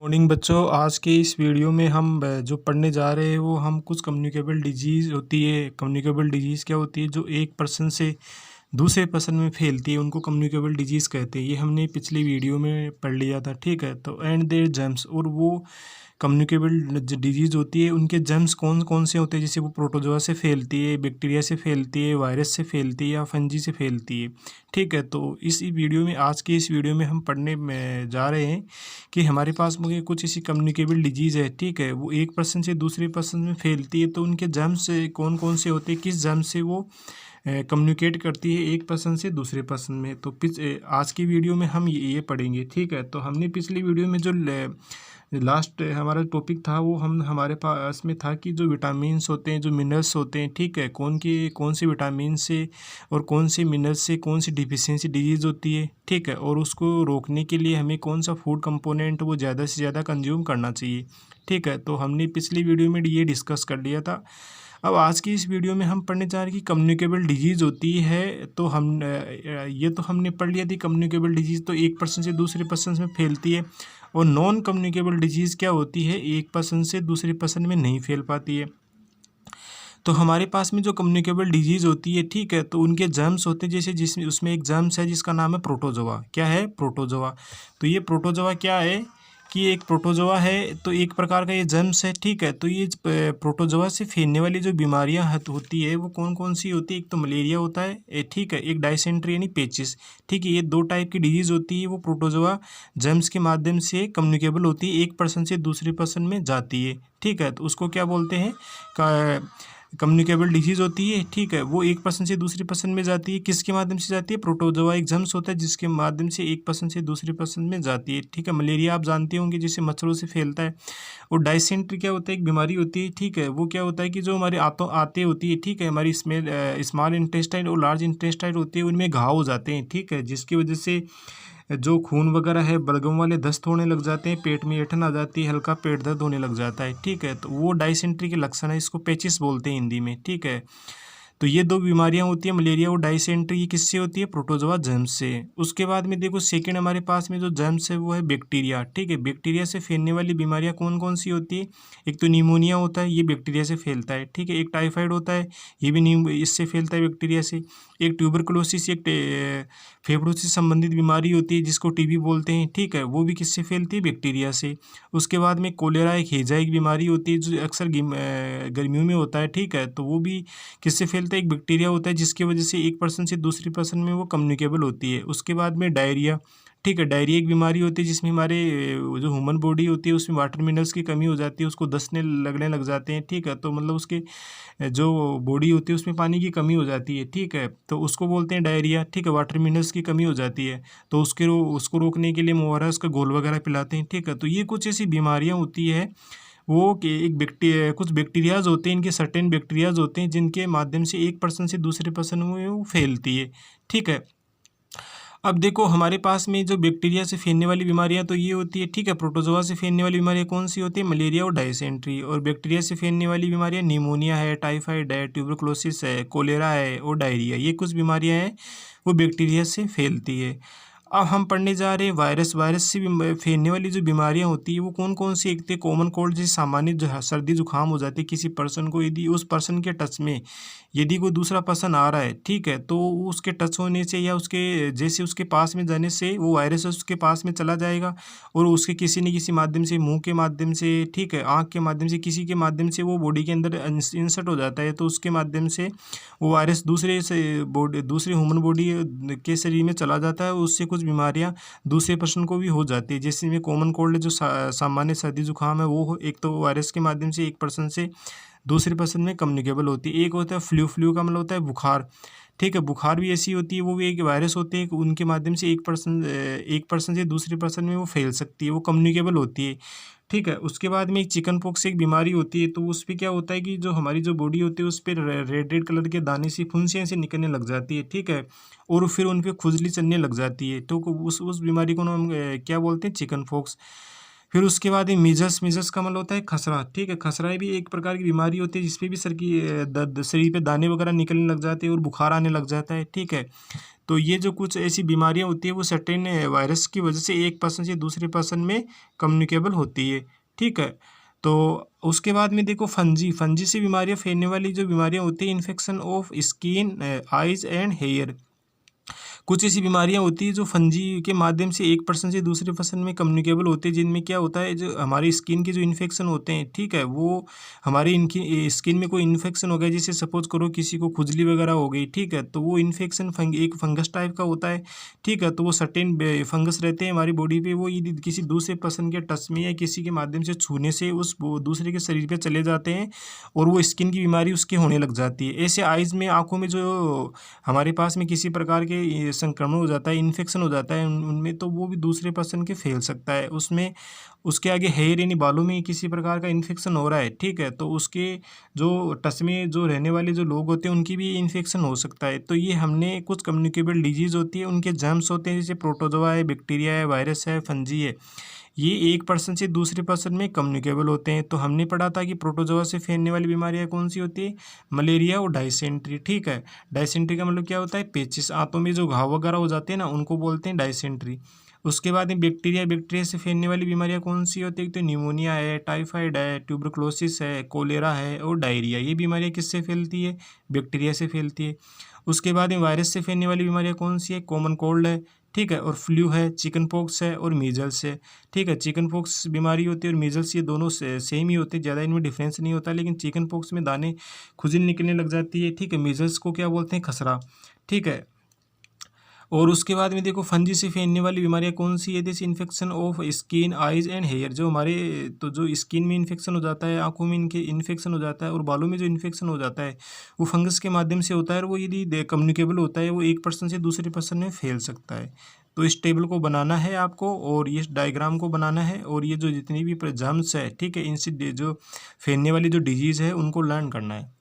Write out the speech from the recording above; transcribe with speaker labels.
Speaker 1: Morning बच्चों, आज के इस वीडियो में हम जो पढ़ने जा रहे हैं वो हम कुछ कम्युनिकेबल डिजीज़ होती है। कम्युनिकेबल डिजीज़ क्या होती है? जो एक पर्सन से दूसरे पर्सन में फैलती है उनको कम्युनिकेबल डिजीज़ कहते हैं। ये हमने पिछली वीडियो में पढ़ लिया था, ठीक है। तो एंड देयर जर्म्स, और वो कम्युनिकेबल डिजीज़ होती है उनके जर्म्स कौन कौन से होते हैं? जैसे वो प्रोटोजोआ से फैलती है, बैक्टीरिया से फैलती है, वायरस से फैलती है या फंजी से फैलती है, ठीक है। तो इस वीडियो में, आज के इस वीडियो में हम पढ़ने में जा रहे हैं कि हमारे पास में कुछ ऐसी कम्युनिकेबल डिजीज़ है, ठीक है। वो एक पर्सन से दूसरे पर्सन में फैलती है, तो उनके जर्म्स कौन कौन से होते हैं, किस जर्म से वो कम्युनिकेट करती है एक पर्सन से दूसरे पर्सन में। तो आज की वीडियो में हम ये पढ़ेंगे, ठीक है। तो हमने पिछली वीडियो में जो लास्ट हमारा टॉपिक था वो हमारे पास में था कि जो विटामिन्स होते हैं, जो मिनरल्स होते हैं, ठीक है, कौन से विटामिन से और कौन से मिनरल्स से कौन सी डिफिशियंसी डिजीज़ होती है, ठीक है, और उसको रोकने के लिए हमें कौन सा फूड कंपोनेंट वो ज़्यादा से ज़्यादा कंज्यूम करना चाहिए, ठीक है। तो हमने पिछली वीडियो में ये डिस्कस कर लिया था। अब आज की इस वीडियो में हम पढ़ने जा रहे हैं कि कम्युनिकेबल डिजीज़ होती है। तो ये तो हमने पढ़ लिया थी, कम्युनिकेबल डिजीज़ तो एक पर्सन से दूसरे पर्सन में फैलती है। और नॉन कम्युनिकेबल डिजीज़ क्या होती है? एक पर्सन से दूसरे पर्सन में नहीं फैल पाती है। तो हमारे पास में जो कम्युनिकेबल डिजीज़ होती है, ठीक है, तो उनके जर्म्स होते हैं, जैसे जिसमें उसमें एक जर्म्स है जिसका नाम है प्रोटोजोआ। क्या है? प्रोटोजोआ। तो ये प्रोटोजोआ क्या है कि एक प्रोटोजोआ है, तो एक प्रकार का ये जर्म्स है, ठीक है। तो ये प्रोटोजोआ से फैलने वाली जो बीमारियां होती है वो कौन कौन सी होती है? एक तो मलेरिया होता है, ठीक है, एक डायसेंट्री यानी पेचिस, ठीक है। ये दो टाइप की डिजीज़ होती है, वो प्रोटोजोआ जर्म्स के माध्यम से कम्युनिकेबल होती है, एक पर्सन से दूसरे पर्सन में जाती है, ठीक है। तो उसको क्या बोलते हैं? कम्युनिकेबल डिजीज़ होती है, ठीक है। वो एक पर्सन से दूसरे पर्सन में जाती है, किसके माध्यम से जाती है? प्रोटोजोआ एक जर्म्स होता है जिसके माध्यम से एक पर्सन से दूसरे पर्सन में जाती है, ठीक है। मलेरिया आप जानते होंगे, जिससे मच्छरों से फैलता है। और डायसेंट्री क्या होता है? एक बीमारी होती है, ठीक है। वो क्या होता है कि जो हमारे आते होती है, ठीक है, हमारी स्मॉल इंटेस्टाइन और लार्ज इंटेस्टाइन होती है, उनमें घाव हो जाते हैं, ठीक है, जिसकी वजह से जो खून वगैरह है, बलगम वाले दस्त होने लग जाते हैं, पेट में ऐंठन आ जाती है, हल्का पेट दर्द होने लग जाता है, ठीक है। तो वो डायसेंट्री के लक्षण है, इसको पेचिस बोलते हैं हिंदी में, ठीक है। तो ये दो बीमारियां होती है, मलेरिया और डायसेंट्री। ये किससे होती है? प्रोटोजोआ जर्म्स से। उसके बाद में देखो, सेकंड हमारे पास में जो जर्म्स है वो है बैक्टीरिया, ठीक है। बैक्टीरिया से फैलने वाली बीमारियां कौन कौन सी होती है? एक तो निमोनिया होता है, ये बैक्टीरिया से फैलता है, ठीक है। एक टाइफाइड होता है, ये भी इससे फैलता है बैक्टीरिया से। एक ट्यूबरकुलोसिस, एक फेफड़ों से संबंधित बीमारी होती है जिसको टीबी बोलते हैं, ठीक है, वो भी किससे फैलती है? बैक्टीरिया से। उसके बाद में कोलेरा, एक हैजा एक बीमारी होती है जो अक्सर गर्मियों में होता है, ठीक है। तो वो भी किससे फैलता है? एक बैक्टीरिया होता है जिसकी वजह से एक पर्सन से दूसरे पर्सन में वो कम्युनिकेबल होती है। उसके बाद में डायरिया, ठीक है। डायरिया एक बीमारी होती है जिसमें हमारे जो ह्यूमन बॉडी होती है उसमें वाटर मिनरल्स की कमी हो जाती है, उसको दसने लगने लग जाते हैं, ठीक है। तो मतलब उसके जो बॉडी होती है उसमें पानी की कमी हो जाती है, ठीक है। तो उसको बोलते हैं डायरिया, ठीक है, वाटर मिनरल्स की कमी हो जाती है। तो उसको रोकने के लिए ORS का घोल वगैरह पिलाते हैं, ठीक है। तो ये कुछ ऐसी बीमारियाँ होती है, वो कि कुछ बैक्टीरियाज होते हैं, इनके सर्टेन बैक्टीरियाज होते हैं जिनके माध्यम से एक पर्सन से दूसरे पर्सन में वो फैलती है, ठीक है। अब देखो, हमारे पास में जो बैक्टीरिया से फैलने वाली बीमारियां तो ये होती है, ठीक है। प्रोटोजोआ से फैलने वाली बीमारियां कौन सी होती है? मलेरिया और डायसेंट्री। और बैक्टीरिया से फैलने वाली बीमारियां निमोनिया है, टाइफाइड है, ट्यूबरकुलोसिस है, कोलेरा है और डायरिया। ये कुछ बीमारियां हैं वो बैक्टीरिया से फैलती है। अब हम पढ़ने जा रहे हैं वायरस। वायरस से फैलने वाली जो बीमारियां होती है वो कौन कौन सी? एक तो कॉमन कोल्ड, जैसे सामान्य जो सर्दी जुकाम हो जाती है किसी पर्सन को, यदि उस पर्सन के टच में यदि कोई दूसरा पर्सन आ रहा है, ठीक है, तो उसके टच होने से या उसके जैसे उसके पास में जाने से वो वायरस उसके पास में चला जाएगा और उसके किसी न किसी माध्यम से, मुंह के माध्यम से, ठीक है, आँख के माध्यम से, किसी के माध्यम से वो बॉडी के अंदर इंसर्ट हो जाता है। तो उसके माध्यम से वो वायरस दूसरे ह्यूमन बॉडी के शरीर में चला जाता है, उससे कुछ बीमारियां दूसरे पर्सन को भी हो जाती है। जैसे में कॉमन कोल्ड जो सामान्य सर्दी जुकाम है, वो एक तो वायरस के माध्यम से एक पर्सन से दूसरे पर्सन में कम्युनिकेबल होती है। एक होता है फ्लू। फ्लू का मतलब होता है बुखार, ठीक है। बुखार भी ऐसी होती है, वो भी एक वायरस होते हैं, उनके माध्यम से एक पर्सन से दूसरे पर्सन में वो फैल सकती है, वो कम्युनिकेबल होती है, ठीक है। उसके बाद में एक चिकन पॉक्स एक बीमारी होती है। तो उस पर क्या होता है कि जो हमारी जो बॉडी होती है उस पर रेड रेड कलर के दाने सी फुंसियाँ से निकलने लग जाती है, ठीक है, और फिर उन पर खुजली चलने लग जाती है। तो उस बीमारी को हम क्या बोलते हैं? Chicken pox. फिर उसके बाद ये मीजल्स। मीजल्स का मतलब होता है खसरा, ठीक है। खसरा भी एक प्रकार की बीमारी होती है जिसपे भी शरीर पे दाने वगैरह निकलने लग जाते हैं और बुखार आने लग जाता है, ठीक है। तो ये जो कुछ ऐसी बीमारियां होती है वो सर्टेन वायरस की वजह से एक पर्सन से दूसरे पर्सन में कम्युनिकेबल होती है, ठीक है। तो उसके बाद में देखो फंजी से बीमारियां फैलने वाली जो बीमारियां होती है, infection of skin, eyes and hair. कुछ ऐसी बीमारियां होती है जो फंजी के माध्यम से एक पर्सन से दूसरे पर्सन में कम्युनिकेबल होते हैं, जिनमें क्या होता है, जो हमारी स्किन के जो इन्फेक्शन होते हैं, ठीक है, वो हमारी इनकी स्किन में कोई इन्फेक्शन हो गया, जैसे सपोज करो किसी को खुजली वगैरह हो गई, ठीक है, तो वो इन्फेक्शन एक फंगस टाइप का होता है, ठीक है। तो वो सर्टेन फंगस रहते हैं हमारी बॉडी पे, वो यदि किसी दूसरे पर्सन के टच में या किसी के माध्यम से छूने से उस दूसरे के शरीर पे चले जाते हैं और वो स्किन की बीमारी उसके होने लग जाती है। ऐसे आइज़ में, आँखों में जो हमारे पास में किसी प्रकार के संक्रमण हो जाता है, इन्फेक्शन हो जाता है उनमें, तो वो भी दूसरे पर्सन के फैल सकता है। उसमें उसके आगे हेयर यानी बालों में किसी प्रकार का इन्फेक्शन हो रहा है, ठीक है, तो उसके जो टच में जो रहने वाले जो लोग होते हैं उनकी भी इन्फेक्शन हो सकता है। तो ये हमने कुछ कम्युनिकेबल डिजीज़ होती है, उनके जर्म्स होते हैं, जैसे प्रोटोजोआ है, बैक्टीरिया है, वायरस है, फंजी है, ये एक पर्सन से दूसरे पर्सन में कम्युनिकेबल होते हैं। तो हमने पढ़ा था कि प्रोटोजोआ से फैलने वाली बीमारियां कौन सी होती है, मलेरिया और डायसेंट्री, ठीक है। डायसेंट्री का मतलब क्या होता है, पेचिस, आंतों में जो घाव वगैरह हो जाते हैं ना, उनको बोलते हैं डायसेंट्री। उसके बाद में बैक्टीरिया से फैलने वाली बीमारियां कौन सी होती है, तो न्यूमोनिया है, टाइफाइड है, ट्यूबरक्लोसिस है, कोलेरा है और डायरिया। ये बीमारियां किससे फैलती है, बैक्टीरिया से फैलती है। उसके बाद में वायरस से फैलने वाली बीमारियां कौन सी है, कॉमन कोल्ड है, ठीक है, और फ्लू है, चिकन पॉक्स है और मीजल्स है, ठीक है। चिकन पॉक्स बीमारी होती है और मीजल्स, ये दोनों सेम ही होते हैं, ज़्यादा इनमें डिफरेंस नहीं होता, लेकिन चिकन पॉक्स में दाने खुजली निकलने लग जाती है, ठीक है। मीजल्स को क्या बोलते हैं, खसरा, ठीक है। और उसके बाद में देखो फंजी से फैलने वाली बीमारियां कौन सी है, जैसे infection of skin, eyes and hair. जो हमारे तो जो स्किन में इन्फेक्शन हो जाता है, आंखों में इनके इन्फेक्शन हो जाता है और बालों में जो इन्फेक्शन हो जाता है, वो फंगस के माध्यम से होता है और वो यदि कम्युनिकेबल होता है, वो एक पर्सन से दूसरे पर्सन में फैल सकता है। तो इस टेबल को बनाना है आपको और ये डायग्राम को बनाना है, और ये जो जितनी भी जर्म्स है, ठीक है, इनसे जो फैलने वाली जो डिजीज़ है उनको लर्न करना है।